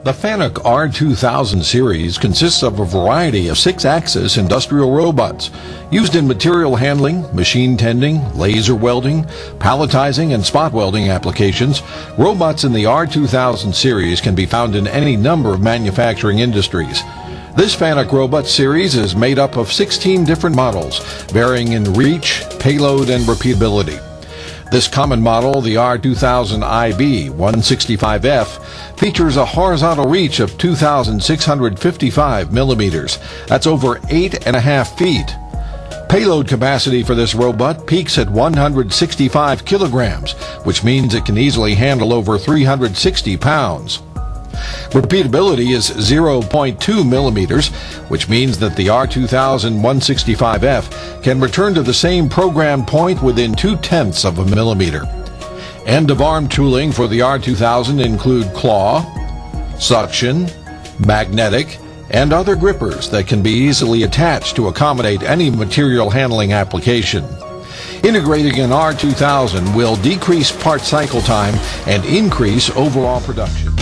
The Fanuc R2000 series consists of a variety of 6-axis industrial robots used in material handling, machine tending, laser welding, palletizing, and spot welding applications. Robots in the R2000 series can be found in any number of manufacturing industries. This Fanuc robot series is made up of 16 different models, varying in reach, payload, and repeatability. This common model, the R2000IB 165F, features a horizontal reach of 2,655 millimeters. That's over 8.5 feet. Payload capacity for this robot peaks at 165 kilograms, which means it can easily handle over 360 pounds. Repeatability is 0.2 millimeters, which means that the R2000 165F can return to the same program point within 0.2 of a millimeter. End-of-arm tooling for the R2000 include claw, suction, magnetic, and other grippers that can be easily attached to accommodate any material handling application. Integrating an R2000 will decrease part cycle time and increase overall production.